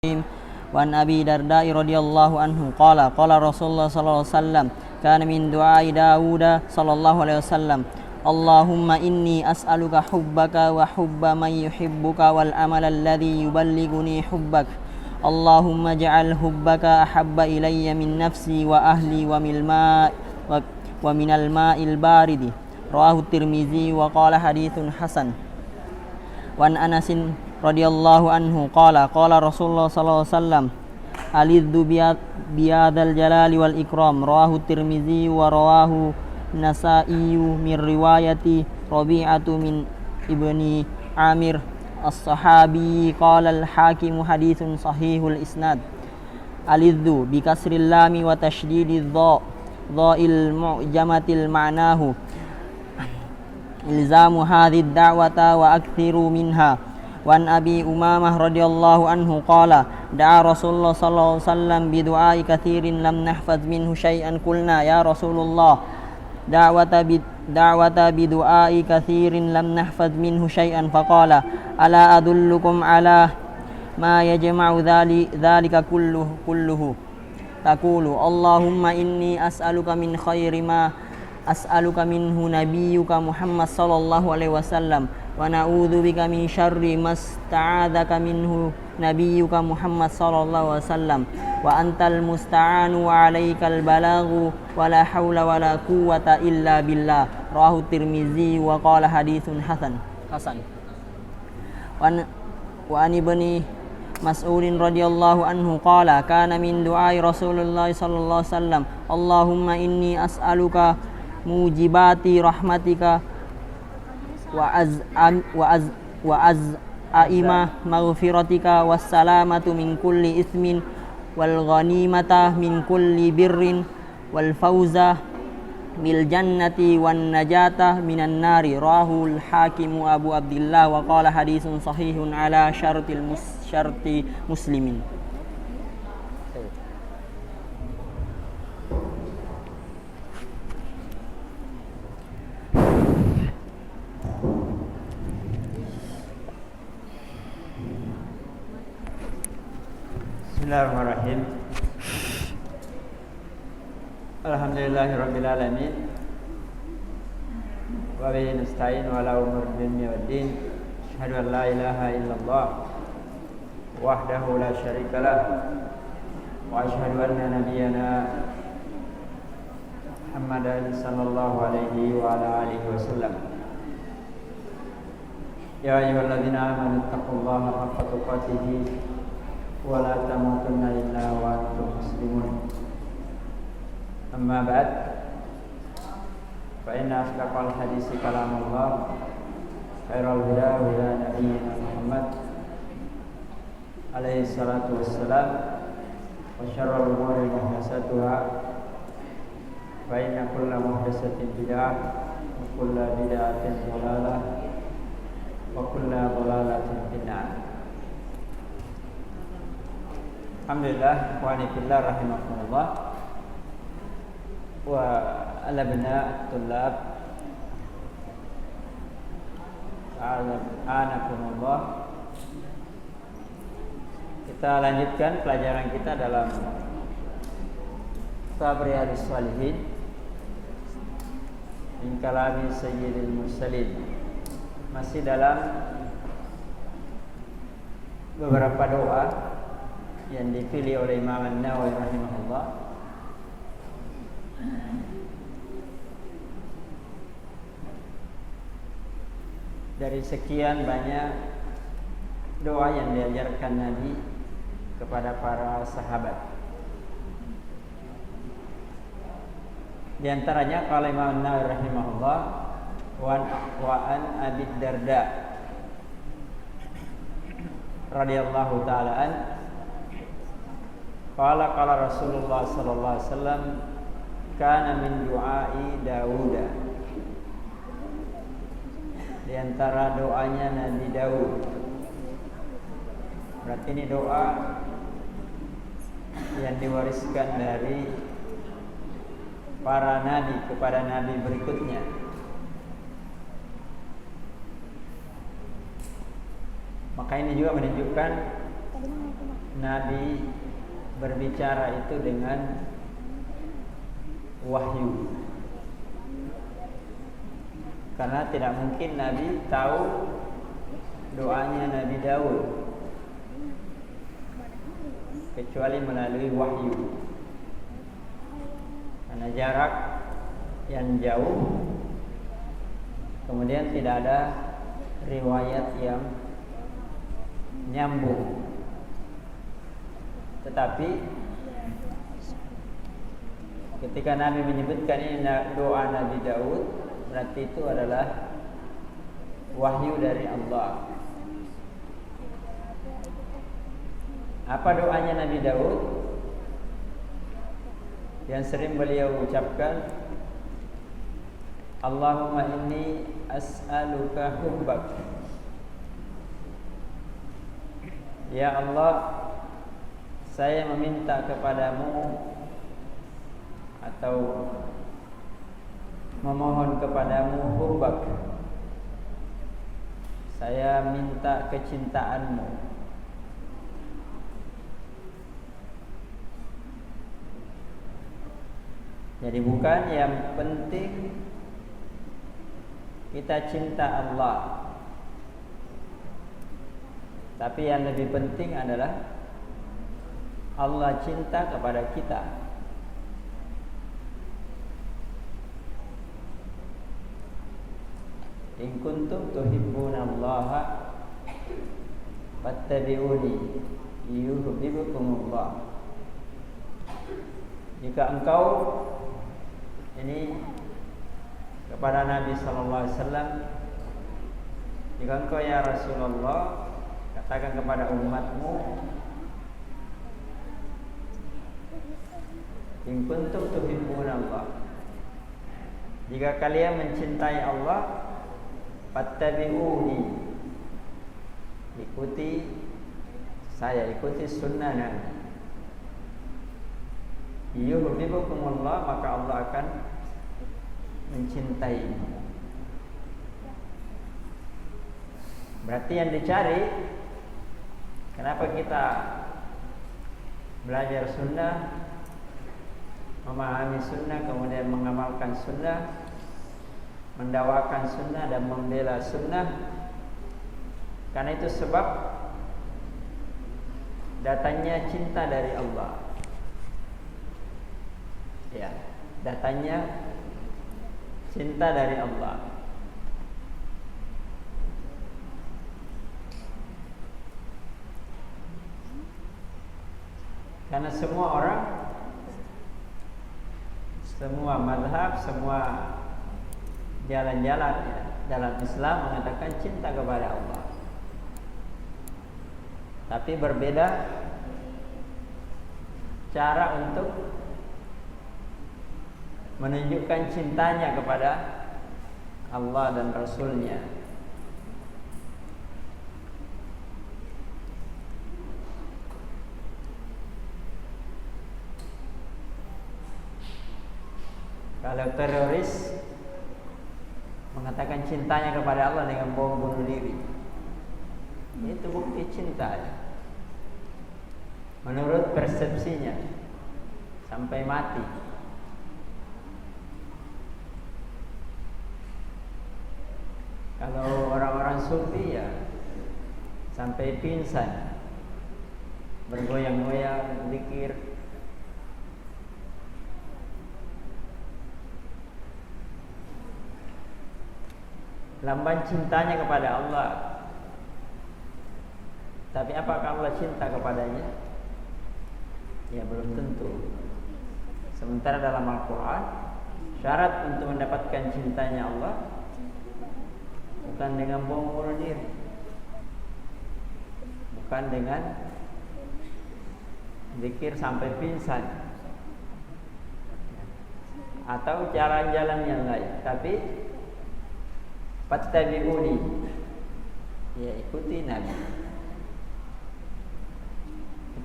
وعن أبي درداء رضي الله عنه قال رسول الله صلى الله عليه وسلم كان من دعاء داود صلى الله عليه وسلم اللهم إني أسألك حبك وحب من يحبك والأمل الذي يبلغني حبك اللهم اجعل حبك أحب إلي من نفسي وأهلي ومن الماء البارد رواه الترمذي وقال حديث حسن. وعن أنس رضي الله عنه قال رسول الله صلى الله عليه وسلم ألذ بهذا الجلال والإكرام رواه الترمذي ورواه النسائي من رواية ربيعة من ابن عامر الصحابي قال الحاكم حديث صحيح الإسناد. ألذ بكسر اللام وتشديد الضاء المعجمة معناه إلزام هذه الدعوة وأكثر منها. وعن أبي أمامة رضي الله عنه قال دعا رسول الله صلى الله عليه وسلم بدعاء كثير لم نحفظ منه شيئا قلنا يا رسول الله دعوة بدعاء كثير لم نحفظ منه شيئا فقال ألا أدلكم على ما يجمع ذلك كله تقول اللهم إني أسألك من خير ما أسألك منه نبيك محمد صلى الله عليه وسلم ونعوذ بك من شر ما استعاذك منه نبيك محمد صلى الله عليه وسلم وأنت المستعان وعليك البلاغ ولا حول ولا قوة إلا بالله رواه الترمذي وقال حديث حسن. وعن ابن مسعود رضي الله عنه قال كان من دعاء رسول الله صلى الله عليه وسلم اللهم إني أسألك موجبات رحمتك وأزائم مغفرتك والسلامة من كل إثم والغنيمة من كل بر والفوز بالجنة والنجاة من النار رواه الحاكم أبو عبد الله وقال حديث صحيح على شرط مسلم. Bismillahirrahmanirrahim. Alhamdulillahirabbil alamin. Wa bihi nasta'in wa ala umuri dunya waddin. Asyhadu an la ilaha illallah wahdahu la syarika lah wa asyhadu anna nabiyyana Muhammadan sallallahu alaihi wa ala alihi wasallam. Ya ayyuhalladzina amanu taqullaha haqqa tuqatih wa la tamutunna illa wa antum muslimun. Amma ba'd. Fa inna asdaqal hadisi kalamullah khairal huda huda nabiyyina Muhammad alaihi salatu wassalam wa syarrul umuri muhdatsatuha fa inna kulla muhdatsatin bid'ah wa kulla bid'atin dhalalah wa kulla dhalalatin finnar. Alhamdulillah wa ni'mal rahimakumullah wa alabna tulab a'anakumullah. Kita lanjutkan pelajaran kita dalam Kitab Riyadhus Shalihin min kalami sayyidil mursalin. Masih dalam beberapa doa yang dipilih oleh Imam An-Nawawi rahimahullah. Dari sekian banyak doa yang diajarkan Nabi kepada para sahabat. Di antaranya kalau Imam An-Nawawi rahimahullah wa an Abi Darda radhiyallahu taala an qala Rasulullah sallallahu alaihi wasallam kana min du'ai Daud. Di antara doanya Nabi Daud. Berarti ini doa yang diwariskan dari para nabi kepada nabi berikutnya. Maka ini juga menunjukkan Nabi berbicara itu dengan wahyu. Karena tidak mungkin Nabi tahu doanya Nabi Daud kecuali melalui wahyu. Karena jarak yang jauh, kemudian tidak ada riwayat yang nyambung. Tetapi ketika Nabi menyebutkan ini doa Nabi Daud, berarti itu adalah wahyu dari Allah. Apa doanya Nabi Daud? Yang sering beliau ucapkan, Allahumma inni as'aluka hubbak. Ya Allah, saya meminta kepadamu atau memohon kepadamu hubbak. Saya minta kecintaanmu. Jadi bukan yang penting kita cinta Allah, tapi yang lebih penting adalah Allah cinta kepada kita. In kuntum tuhibbunallaha fattabi'uni yuhibbukumullah. Jika engkau ini kepada Nabi sallallahu alaihi wasallam, jika engkau ya Rasulullah katakan kepada umatmu, in kuntum tuhibbunallah, jika kalian mencintai Allah, fattabi'uni, ikuti saya, ikuti sunnah Nabi. Yuhibbukumullah, maka Allah akan mencintai. Berarti yang dicari, kenapa kita belajar sunnah, memahami sunnah, kemudian mengamalkan sunnah, mendakwakan sunnah dan membela sunnah? Karena itu sebab datanya cinta dari Allah. Ya, datanya cinta dari Allah. Karena semua orang, semua mazhab, semua jalan-jalan ya, dalam Islam mengatakan cinta kepada Allah. Tapi berbeda cara untuk menunjukkan cintanya kepada Allah dan Rasulnya. Kalau teroris mengatakan cintanya kepada Allah dengan bom bunuh diri, itu bukti cinta ya, menurut persepsinya, sampai mati. Kalau orang-orang sufi ya sampai pingsan, bergoyang-goyang, zikir. Lambang cintanya kepada Allah. Tapi apakah Allah cinta kepadanya? Ya belum tentu. Sementara dalam Al-Quran, syarat untuk mendapatkan cintanya Allah bukan dengan bom bunuh diri, bukan dengan zikir sampai pingsan atau jalan-jalan yang lain, tapi fattabi'uni, ya ikuti Nabi.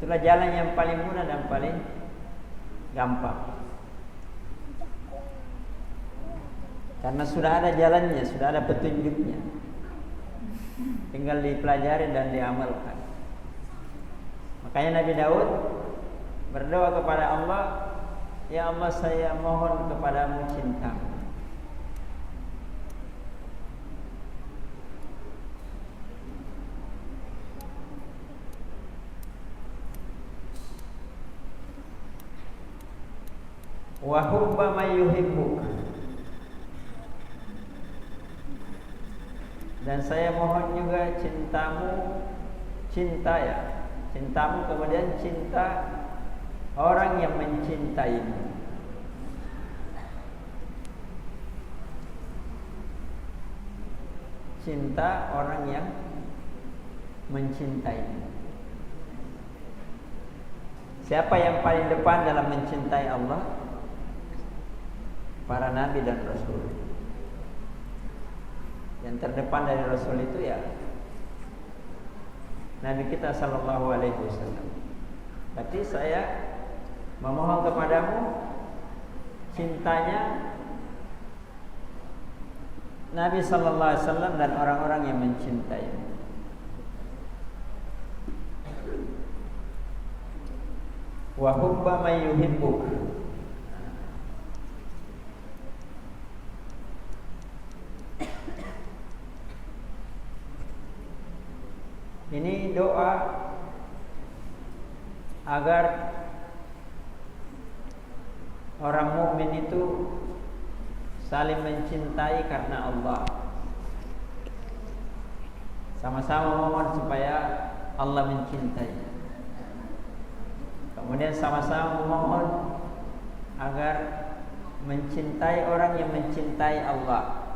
Itulah jalan yang paling mudah dan paling gampang. Karena sudah ada jalannya, sudah ada petunjuknya. Tinggal dipelajari dan diamalkan. Makanya Nabi Daud berdoa kepada Allah, ya Allah saya mohon kepadamu cintamu. Wa hubba man yuhibbuk, dan saya mohon juga cintamu kemudian cinta orang yang mencintaimu. Cinta orang yang mencintaimu. Siapa yang paling depan dalam mencintai Allah? Para nabi dan rasul. Yang terdepan dari rasul itu ya Nabi kita sallallahu alaihi wasallam. Berarti saya memohon kepadamu cintanya Nabi sallallahu alaihi wasallam dan orang-orang yang mencintainya. Wa hubba man yuhibbuk, ini doa agar orang mukmin itu saling mencintai karena Allah. Sama-sama memohon supaya Allah mencintai. Kemudian sama-sama memohon agar mencintai orang yang mencintai Allah.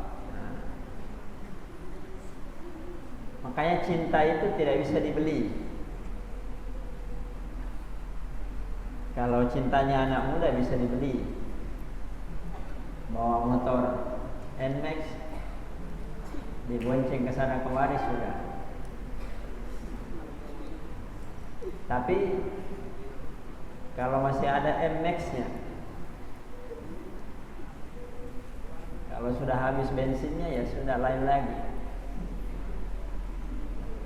Makanya cinta itu tidak bisa dibeli. Kalau cintanya anak muda bisa dibeli. Bawa motor NMAX, dibonceng ke sana kemari sudah. Tapi kalau masih ada NMAX-nya, kalau sudah habis bensinnya ya sudah lain lagi.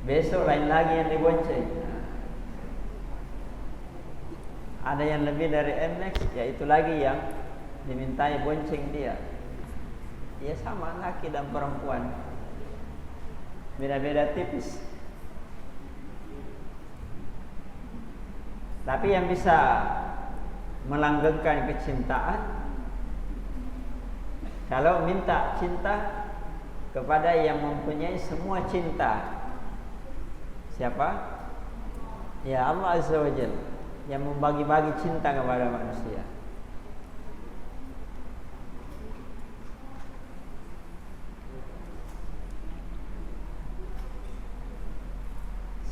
Besok lain lagi yang dibonceng. Ada yang lebih dari NMAX, yaitu lagi yang dimintai bonceng dia. Ya sama laki dan perempuan, beda-beda tipis. Tapi yang bisa melanggengkan kecintaan, kalau minta cinta kepada yang mempunyai semua cinta. Siapa? Ya Allah Azza wa Jalla, yang membagi-bagi cinta kepada manusia.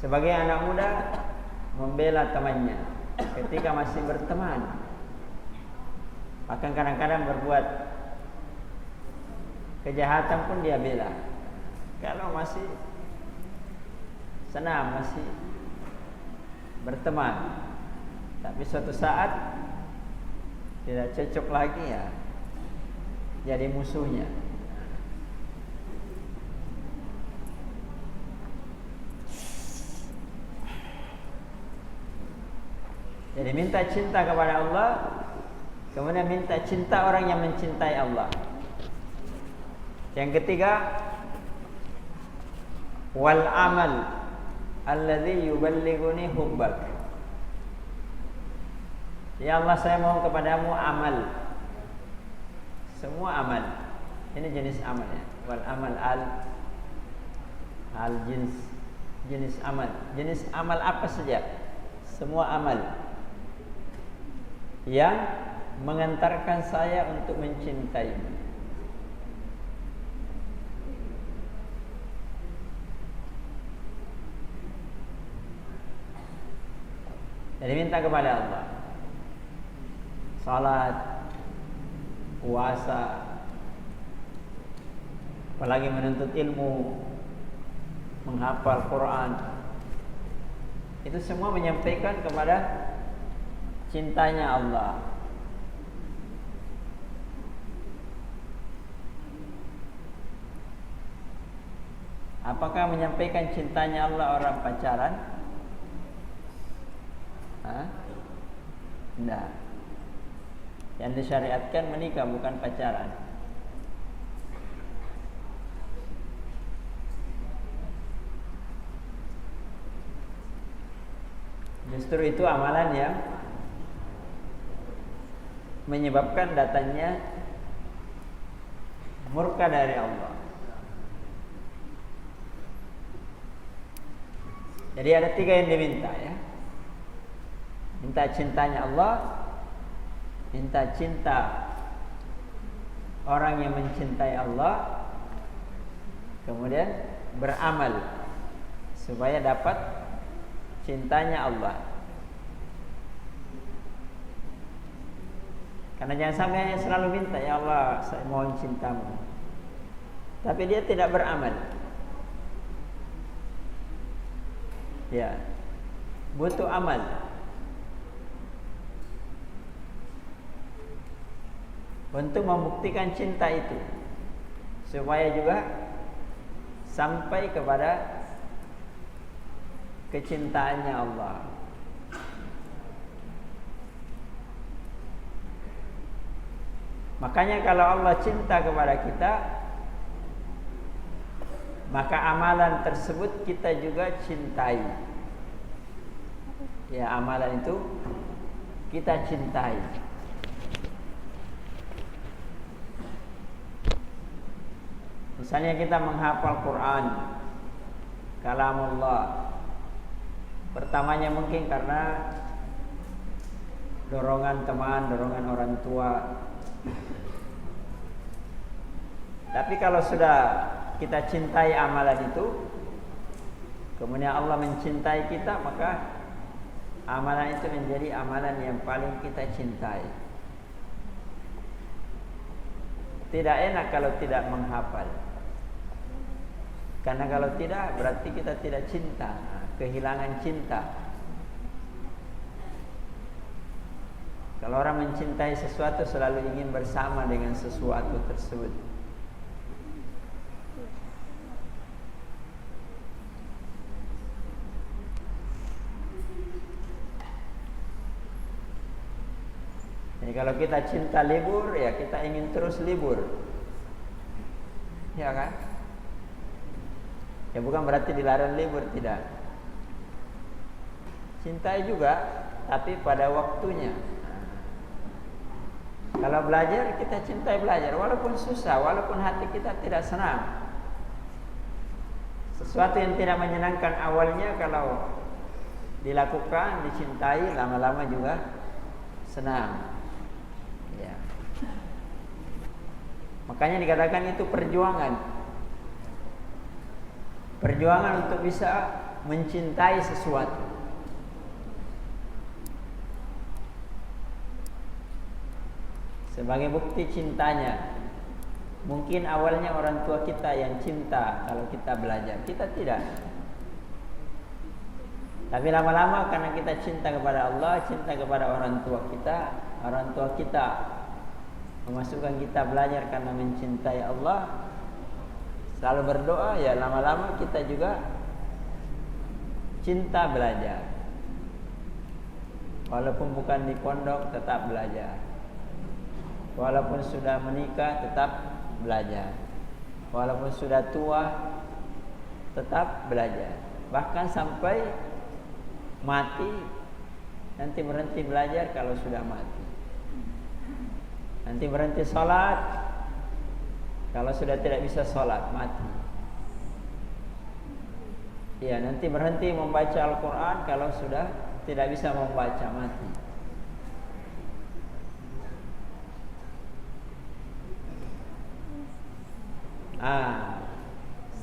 Sebagai anak muda membela temannya ketika masih berteman, bahkan kadang-kadang berbuat kejahatan pun dia bela. Kalau masih senang, masih berteman, tapi suatu saat tidak cocok lagi ya, jadi musuhnya. Jadi minta cinta kepada Allah, kemudian minta cinta orang yang mencintai Allah. Yang ketiga, wal amal alladzi yuballighuni hubbak. Ya Allah, saya mohon kepadamu amal. Semua amal. Ini jenis amal ya. Wal amal al jenis amal. Jenis amal apa saja? Semua amal yang mengantarkan saya untuk mencintaimu. Jadi minta kepada Allah, salat, puasa, apalagi menuntut ilmu, menghafal Quran, itu semua menyampaikan kepada cintanya Allah. Apakah menyampaikan cintanya Allah orang pacaran? Hah? Enggak. Yang disyariatkan menikah, bukan pacaran. Justru itu amalan yang menyebabkan datangnya murka dari Allah. Jadi ada 3 yang diminta ya. Minta cintanya Allah, minta cinta orang yang mencintai Allah, kemudian beramal supaya dapat cintanya Allah. Karena jangan sampai hanya selalu minta, ya Allah saya mohon cintamu, tapi dia tidak beramal. Ya, butuh amal. Untuk membuktikan cinta itu, supaya juga sampai kepada kecintaannya Allah. Makanya kalau Allah cinta kepada kita, maka amalan tersebut kita juga cintai. Ya, amalan itu kita cintai. Misalnya kita menghafal Quran, kalamullah. Pertamanya mungkin karena dorongan teman, dorongan orang tua. Tapi kalau sudah kita cintai amalan itu, kemudian Allah mencintai kita, maka amalan itu menjadi amalan yang paling kita cintai. Tidak enak kalau tidak menghafal. Karena kalau tidak, berarti kita tidak cinta, kehilangan cinta. Kalau orang mencintai sesuatu, selalu ingin bersama dengan sesuatu tersebut. Jadi kalau kita cinta libur, ya kita ingin terus libur. Ya kan? Ya bukan berarti dilarang libur, tidak. Cintai juga, tapi pada waktunya. Kalau belajar, kita cintai belajar, walaupun susah, walaupun hati kita tidak senang. Sesuatu yang tidak menyenangkan awalnya, kalau dilakukan, dicintai, lama-lama juga senang. Ya. Makanya dikatakan itu perjuangan. Perjuangan untuk bisa mencintai sesuatu. Sebagai bukti cintanya, mungkin awalnya orang tua kita yang cinta kalau kita belajar, kita tidak. Tapi lama-lama karena kita cinta kepada Allah, cinta kepada orang tua kita memasukkan kita belajar karena mencintai Allah, selalu berdoa, ya lama-lama kita juga cinta belajar. Walaupun bukan di pondok, tetap belajar. Walaupun sudah menikah, tetap belajar. Walaupun sudah tua, tetap belajar. Bahkan sampai mati, nanti berhenti belajar kalau sudah mati. Nanti berhenti sholat kalau sudah tidak bisa sholat, mati. Ya, nanti berhenti membaca Al-Quran kalau sudah tidak bisa membaca, mati.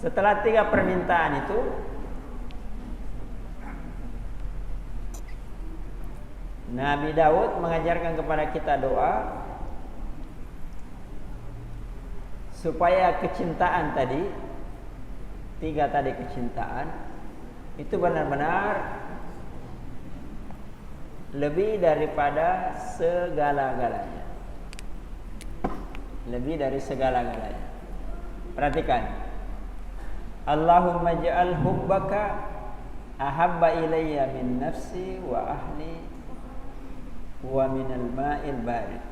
Setelah 3 permintaan itu, Nabi Daud mengajarkan kepada kita doa supaya kecintaan tadi, 3 tadi kecintaan, itu benar-benar lebih daripada segala-galanya. Lebih dari segala-galanya. Perhatikan. Allahumma ja'al hubbaka ahabba ilayya min nafsi wa ahli wa minal ma'il barid.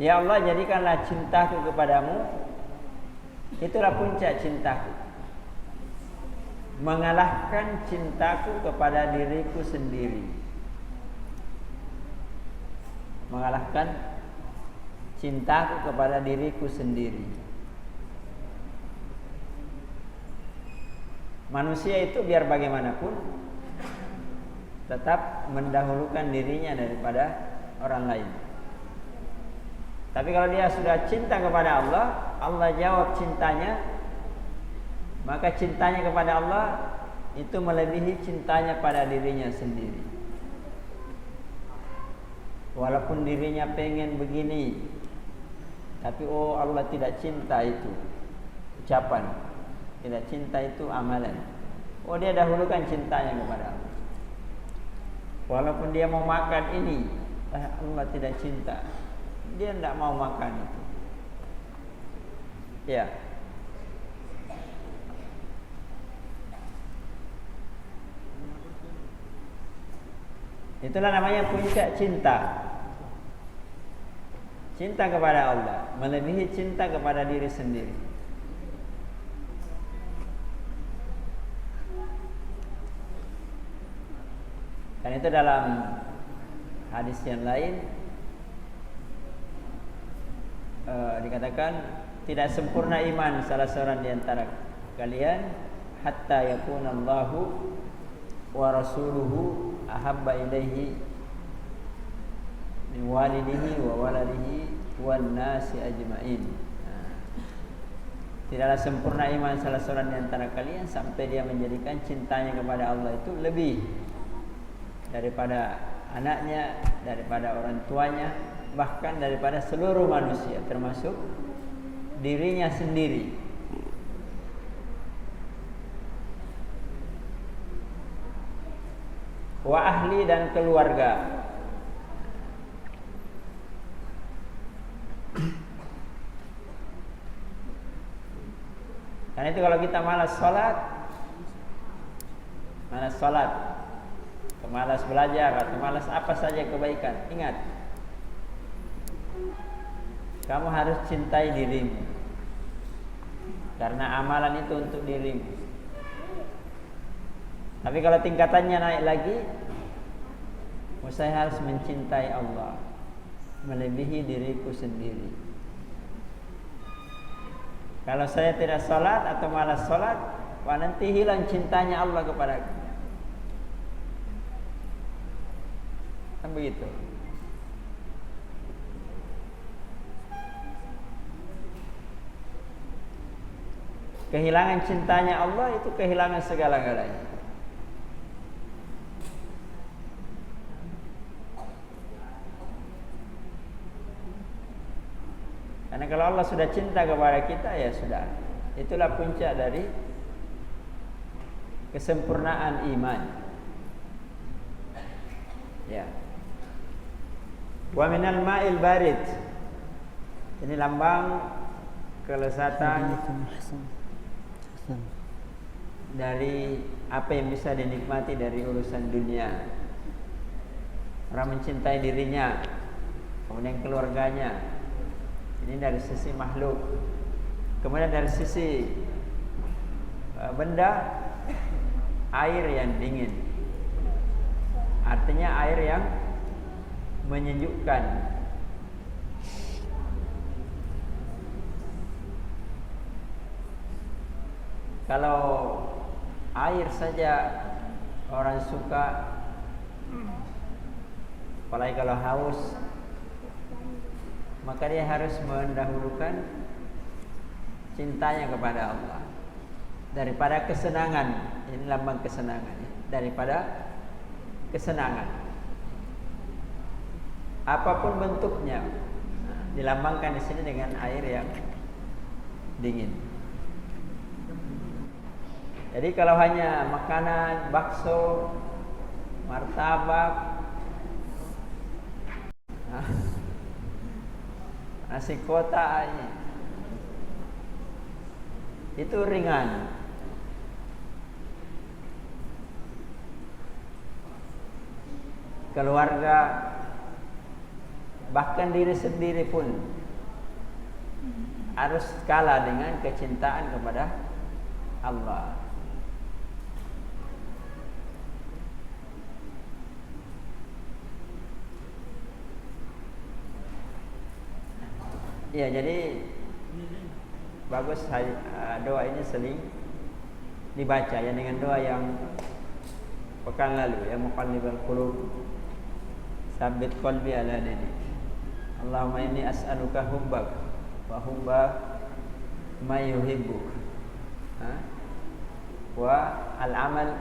Ya Allah, jadikanlah cintaku kepadamu, itulah puncak cintaku, mengalahkan cintaku kepada diriku sendiri. Mengalahkan cintaku kepada diriku sendiri. Manusia itu biar bagaimanapun tetap mendahulukan dirinya daripada orang lain. Tapi kalau dia sudah cinta kepada Allah, Allah jawab cintanya, maka cintanya kepada Allah itu melebihi cintanya pada dirinya sendiri. Walaupun dirinya pengen begini, tapi Allah tidak cinta itu ucapan, tidak cinta itu amalan. Dia dahulukan cintanya kepada Allah. Walaupun dia mau makan ini, Allah tidak cinta, dia tidak mau makan itu. Ya. Itulah namanya puncak cinta. Cinta kepada Allah melebihi cinta kepada diri sendiri. Dan itu dalam hadis yang lain dikatakan tidak sempurna iman salah seorang di antara kalian hatta yakunallahu wa rasuluhu ahabba ilaihi min walidihi wa waladihi wan nasi ajmain. Tidaklah sempurna iman salah seorang di antara kalian sampai dia menjadikan cintanya kepada Allah itu lebih daripada anaknya, daripada orang tuanya, bahkan daripada seluruh manusia, termasuk dirinya sendiri. Wa ahli dan keluarga. Karena itu kalau kita malas sholat, malas belajar atau malas apa saja kebaikan, ingat, kamu harus cintai dirimu, karena amalan itu untuk dirimu. Tapi kalau tingkatannya naik lagi, saya harus mencintai Allah melebihi diriku sendiri. Kalau saya tidak sholat atau malas sholat, nanti hilang cintanya Allah kepadaku. Kan begitu. Kehilangan cintanya Allah itu kehilangan segala-galanya. Karena kalau Allah sudah cinta kepada kita, ya sudah. Itulah puncak dari kesempurnaan iman. Ya. Wa minal ma'il barid. Ini lambang kelezatan dari apa yang bisa dinikmati dari urusan dunia. Orang mencintai dirinya, kemudian keluarganya. Ini dari sisi makhluk. Kemudian dari sisi benda, air yang dingin. Artinya air yang menyejukkan. Kalau air saja orang suka, apalagi kalau haus, maka dia harus mendahulukan cintanya kepada Allah daripada kesenangan. Ini lambang kesenangan, daripada kesenangan apapun bentuknya, dilambangkan di sini dengan air yang dingin. Jadi kalau hanya makanan, bakso, martabak, nasi kotak itu ringan. keluarga, bahkan diri sendiri pun harus kalah dengan kecintaan kepada Allah. Ya, jadi bagus doa ini sering dibaca ya, dengan doa yang pekan lalu ya, muqallibal qulub tsabbit qalbi ala dinik. Allahumma inni as'aluka hubbak wa hubba may yuhibbuk wa al-amal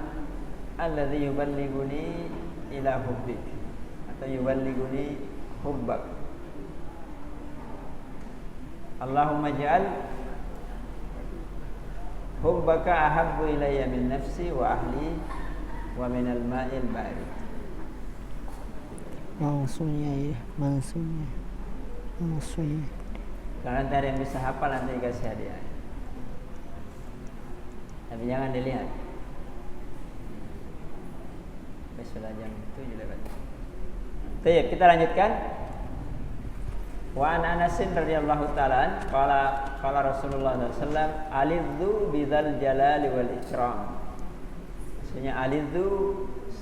alladhi yuballighuni ila hubbik atau yuballighuni hubbak. Allahumma ja'al hubbaka ahabbu ilayya min nafsi wa ahli wa min al-ma'il barid. Maksudnya. Kalau nanti ada yang bisa hafal nanti dikasih hadiah. Tapi jangan dilihat. Sudah jam 7 lewat. Baik, kita lanjutkan. Wa an Anasin radhiyallahu ta'ala qala Rasulullah sallallahu alaihi wasallam alidzu bidzal jalali wal ikram. Maksudnya alidzu,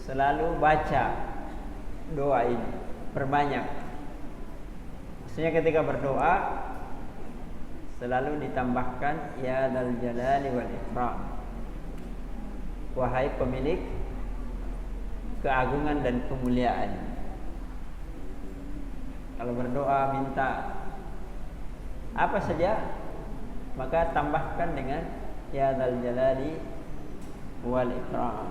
selalu baca doa ini, perbanyak. Maksudnya ketika berdoa selalu ditambahkan ya dzal jalali wal ikram. Wahai pemilik keagungan dan kemuliaan. Kalau berdoa minta apa saja, maka tambahkan dengan ya dzal jalali wal ikram.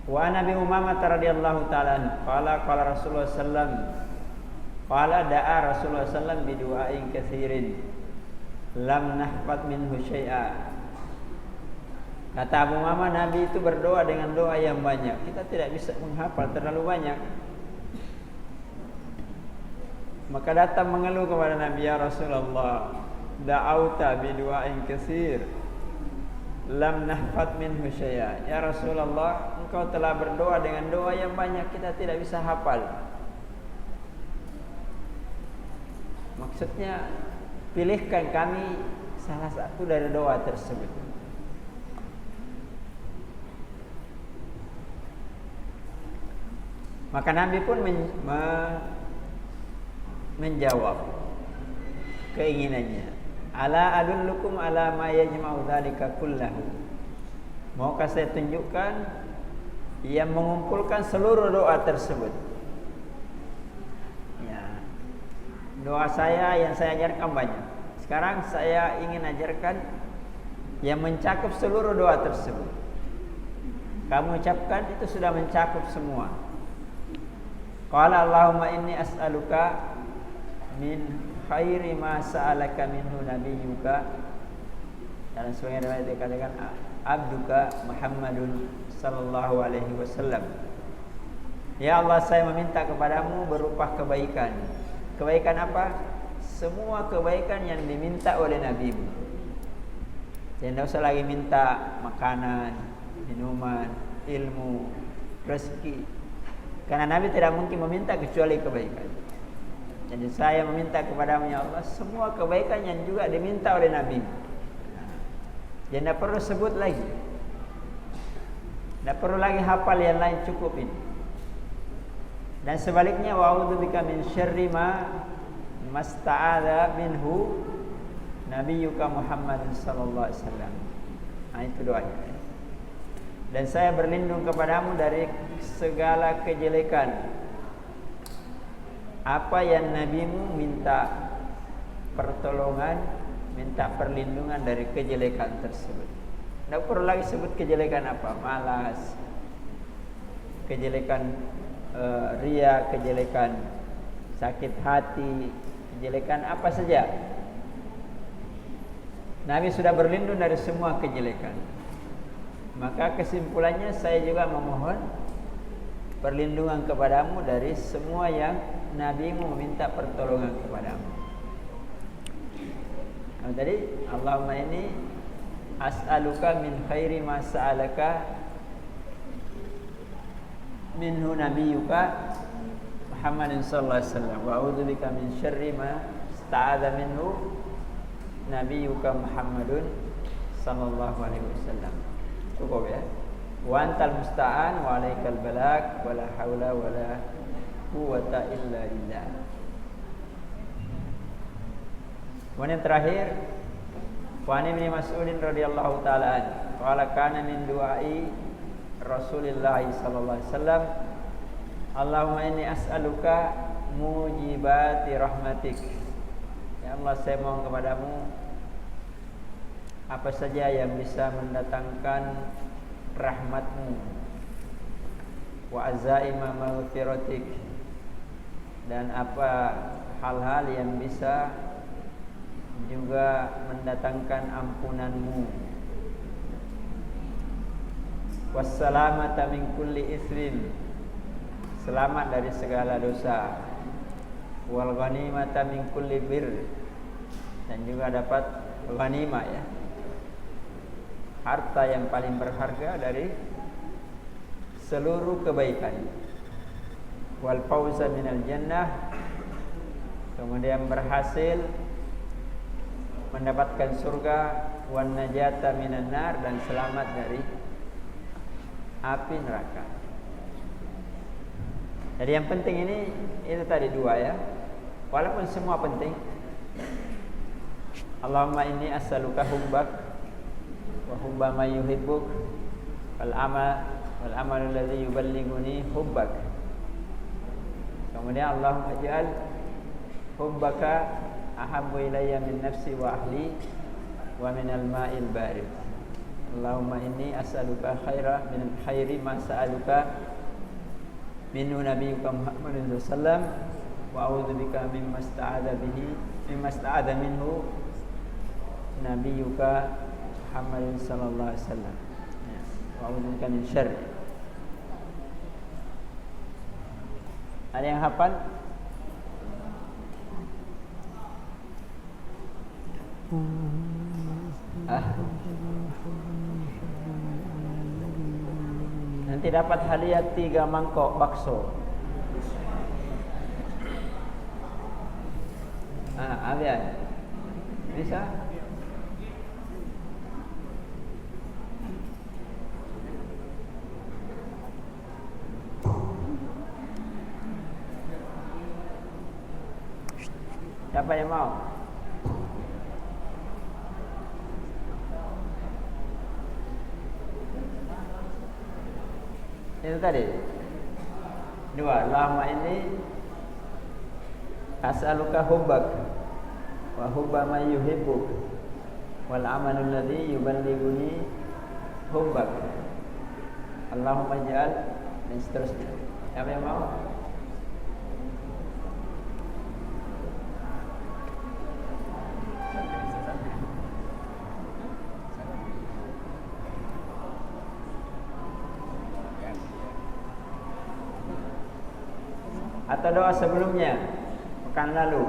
Wa Nabi Umamah radhiyallahu ta'ala qala Rasulullah sallam qala da'a Rasulullah sallam bi du'ain katsirin lam nahfad minhu syai'a. Kata Abu Umamah, Nabi itu berdoa dengan doa yang banyak. Kita tidak bisa menghafal, terlalu banyak. Maka datang mengeluh kepada Nabi, ya Rasulullah, da'auta bi du'ain katsir lam nahfad minhu syai'a. Ya Rasulullah, engkau telah berdoa dengan doa yang banyak, kita tidak bisa hafal. Maksudnya, pilihkan kami salah satu dari doa tersebut. Maka Nabi pun menjawab keinginannya. Ala adullukum ala ma yajma'u dzalika kullahu. Maukah saya tunjukkan yang mengumpulkan seluruh doa tersebut? Ya. Doa saya yang saya ajarkan banyak. Sekarang saya ingin ajarkan yang mencakup seluruh doa tersebut. Kamu ucapkan itu sudah mencakup semua. Qala Allahumma inni as'aluka min khairi ma sa'alaka minhu nabiyyuka. Dalam sebagian riwayat dikatakan abduka Muhammadun sallallahu alaihi wasallam. Ya Allah, saya meminta kepadamu berupa kebaikan. Kebaikan apa? Semua kebaikan yang diminta oleh Nabi-Mu. Jadi tidak usah lagi minta makanan, minuman, ilmu, rezeki. Karena Nabi tidak mungkin meminta kecuali kebaikan. Jadi saya meminta kepadamu ya Allah semua kebaikan yang juga diminta oleh Nabi. Jadi tidak perlu sebut lagi. Tidak perlu lagi hafal yang lain, cukup ini. Dan sebaliknya wa'udzubika min syarri ma masta'adha minhu nabiyyuka Muhammad sallallahu alaihi wasallam. Nah, itu doanya. Dan saya berlindung kepadamu dari segala kejelekan apa yang Nabi-Mu minta pertolongan, minta perlindungan dari kejelekan tersebut. Tidak perlu lagi sebut kejelekan apa, malas, kejelekan ria, kejelekan sakit hati, kejelekan apa saja. Nabi sudah berlindung dari semua kejelekan. Maka kesimpulannya saya juga memohon perlindungan kepadamu dari semua yang Nabi-Mu meminta pertolongan kepadamu. Nah, tadi Allahumma ini as'aluka min khairi ma sa'alaka minhu nabiyyuka Muhammadin sallallahu alaihi wasallam wa a'udzubika min syarri ma ista'adza minhu nabiyyuka Muhammadun sallallahu alaihi wasallam. Cukup ya. Wa antal musta'an wa alaikal balagh wa la haula wa la quwwata illa billah. Kemudian terakhir, wa an Ibnu Mas'ud radhiyallahu taala an qala kana min du'ai Rasulillah sallallahu alaihi wasallam Allahumma inni as'aluka mujibati rahmatik. Ya Allah, saya mohon kepadamu apa saja yang bisa mendatangkan rahmatmu, wa azaima maghfiratik, dan apa hal-hal yang bisa juga mendatangkan ampunanmu, wassalamata min kulli isrin, selamat dari segala dosa, wal ghanimata min kulli bir, dan juga dapat ghanimah ya, harta yang paling berharga dari seluruh kebaikan, wal fauza minal jannah, kemudian berhasil mendapatkan surga, wan najata minan nar, dan selamat dari api neraka. Jadi yang penting ini itu tadi dua ya. Walaupun semua penting. Allahumma inni as'aluka hubbak wa hubba man yuhibbuk wal amal alladhi yuballighuni hubbak. Kemudian Allahumma ij'al hubbaka ahabbu ilayya min nafsi wa ahli wa min al-ma'il barid. Allahumma inni as'aluka khairi ma sa'aluka minhu nabiyyuka Muhammadin sallallahu alaihi wasallam wa a'udzubika mimma ista'adza minhu nabiyyuka Muhammadin sallallahu alaihi wasallam. Wa a'udzubika min syarri. Ada yang hafal? Nanti dapat hadiah 3 mangkok bakso. Ada. Bisa? Siapa yang mau? Itu tadi. Dua, Allahumma inni as'aluka hubbak wa hubba man yuhibbuk wal amalul ladzi yuballighuni hubbak. Allahumma ij'al, dan seterusnya. Siapa yang mau? Atau doa sebelumnya pekan lalu.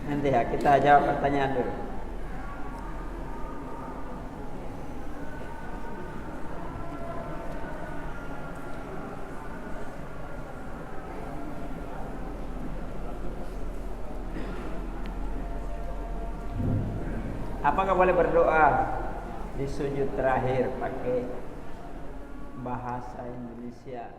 Nanti ya kita jawab pertanyaan dulu. Apakah boleh berdoa di sujud terakhir pakai bahasa Indonesia?